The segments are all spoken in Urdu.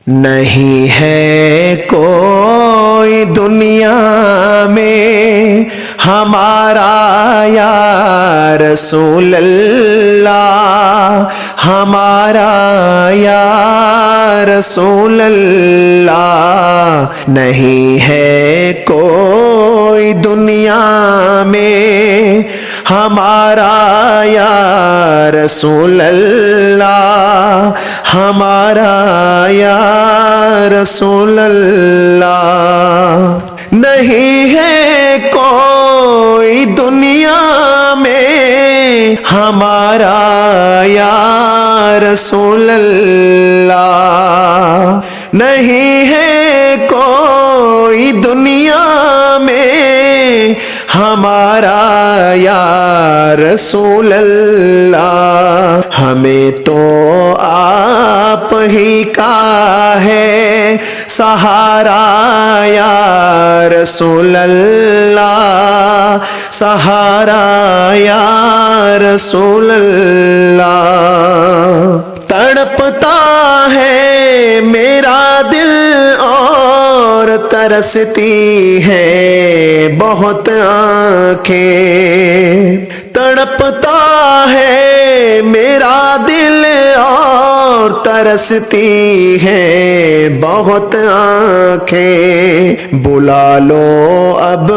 نہیں ہے کوئی دنیا میں ہمارا یا رسول اللہ، ہمارا یا رسول اللہ، نہیں ہے کوئی دنیا میں ہمارا یا رسول اللہ، ہمارا یا رسول اللہ، نہیں ہے کوئی دنیا میں ہمارا یا رسول اللہ، نہیں ہے کوئی دنیا میں ہمارا یا رسول اللہ، ہمیں تو آپ ہی کا ہے سہارا یا رسول اللہ، سہارا یا رسول اللہ، تڑپتا ہے میرا دل اور ترستی ہے بہت آنکھیں، تڑپتا ہے میرا دل اور ترستی ہے بہت آنکھیں، بلا لو اب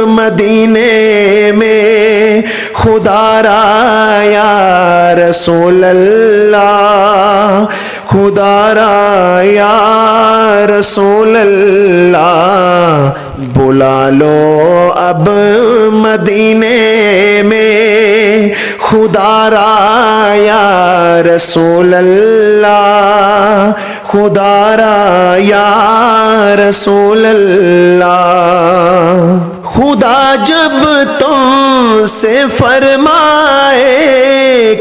مدینے میں خدا را یا رسول اللہ، خدا را یا رسول اللہ، بلا لو اب مدینے میں خدا را یا رسول اللہ، خدا را یا رسول اللہ، خدا جب تم سے فرمائے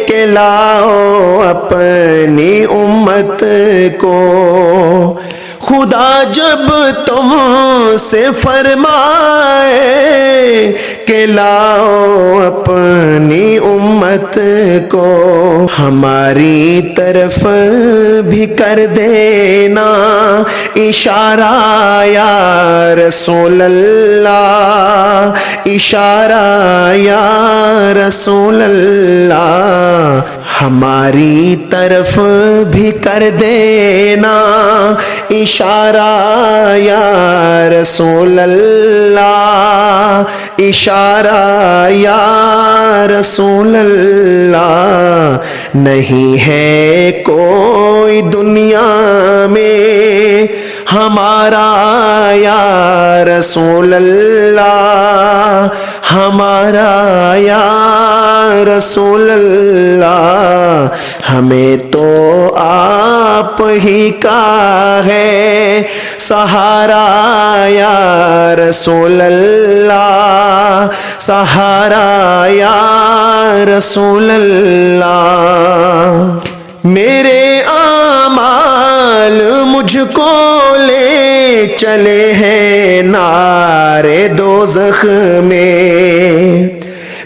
کہ لاؤ اپنی امت کو، خدا جب تم سے فرمائے کہ لاؤ اپنی امت کو، ہماری طرف بھی کر دینا اشارہ یا رسول اللہ، اشارہ یا رسول اللہ، ہماری طرف بھی کر دینا اشارہ یا رسول اللہ، اشارہ یا رسول اللہ، نہیں ہے کوئی دنیا میں ہمارا یا رسول اللہ، ہمارا یا رسول اللہ، ہمیں تو آپ ہی کا ہے سہارا یا رسول اللہ، سہارا یا رسول اللہ، میرے اعمال مجھ کو لے چلے ہیں نارے دوزخ میں،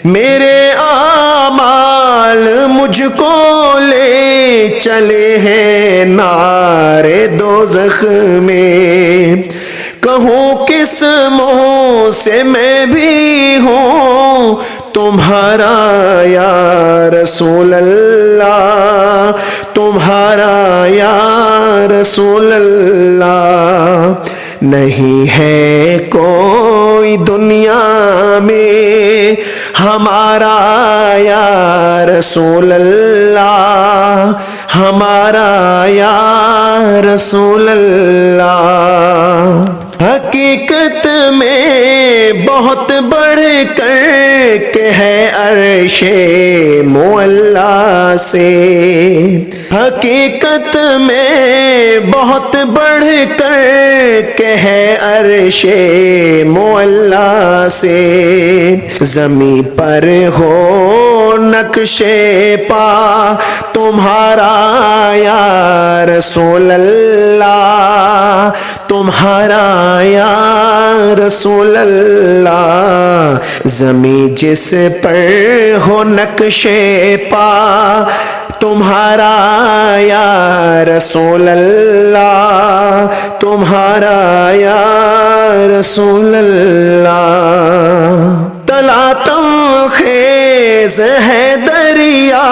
میرے اعمال مجھ کو لے چلے ہیں نارے دوزخ میں، کہوں کس منہ سے میں بھی ہوں تمہارا یا رسول اللہ، تمہارا یا رسول اللہ، نہیں ہے کوئی دنیا میں ہمارا یا رسول اللہ، ہمارا یا رسول اللہ، حقیقت میں بہت بڑھ کر کے ہے عرش معلا سے، حقیقت میں بہت بڑھ کر کے ہے عرش معلا سے، زمین پر ہو نقش پا تمہارا یا رسول اللہ، تمہارا یا رسول اللہ، زمین جس پر ہو نقش پا تمہارا یا رسول اللہ، تمہارا یا رسول اللہ. تلاتم خیز ہے دریا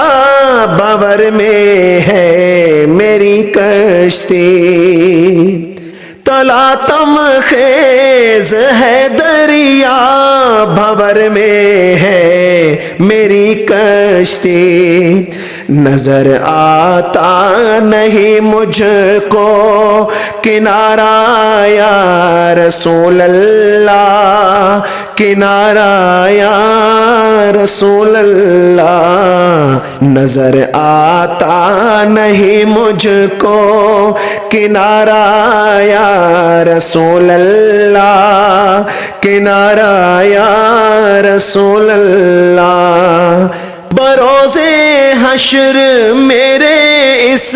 بور میں ہے میری کشتی. تلاتم خیز ہے دریا بھور میں ہے میری کشتی. نظر آتا نہیں مجھ کو کنارہ یا رسول اللہ, کنارہ یا رسول اللہ. نظر آتا نہیں مجھ کو کنارہ یا رسول اللہ, کنارہ یا رسول اللہ. بروز حشر میرے اس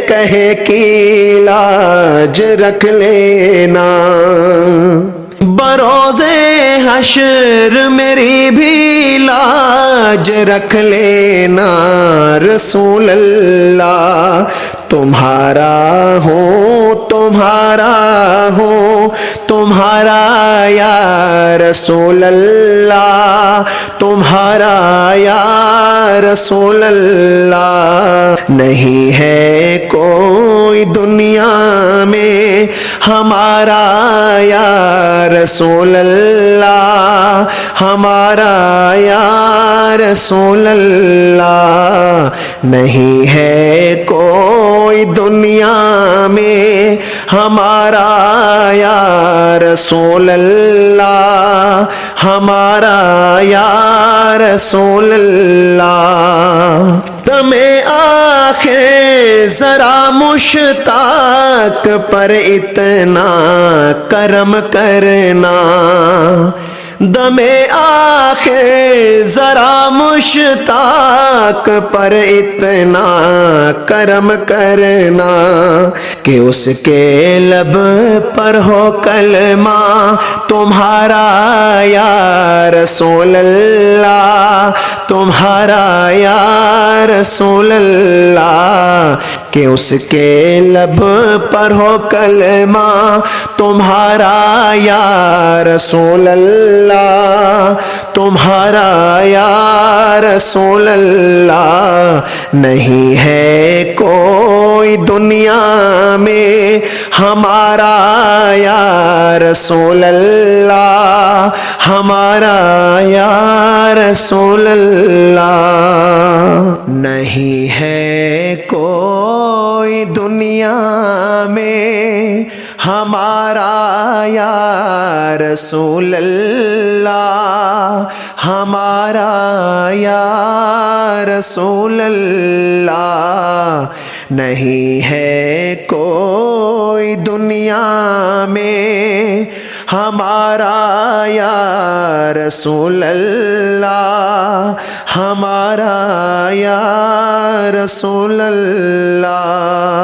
کہے کی لاج رکھ لینا. بروز حشر میری بھی لاج رکھ لینا رسول اللہ. تمہارا ہوں تمہارا ہوں تمہارا یا رسول اللہ, تمہارا یا رسول اللہ. نہیں ہے کوئی دنیا میں ہمارا یا رسول اللہ, ہمارا یا رسول اللہ. نہیں ہے کوئی دنیا میں ہمارا یا رسول اللہ, ہمارا یا رسول اللہ. دم آخر ذرا مشتاق پر اتنا کرم کرنا. دم آخر ذرا مشتاق پر اتنا کرم کرنا کہ اس کے لب پر ہو کلمہ تمہارا یا رسول اللہ, تمہارا یا رسول اللہ. کہ اس کے لب پر ہو کلمہ تمہارا یا رسول اللہ, تمہارا یا رسول اللہ. نہیں ہے کوئی دنیا میں ہمارا یا رسول اللہ, ہمارا یا رسول اللہ. نہیں ہے کوئی دنیا میں ہمارا یا رسول اللہ, ہمارا یا رسول اللہ. نہیں ہے کوئی دنیا میں ہمارا یا رسول اللہ, ہمارا یا رسول اللہ.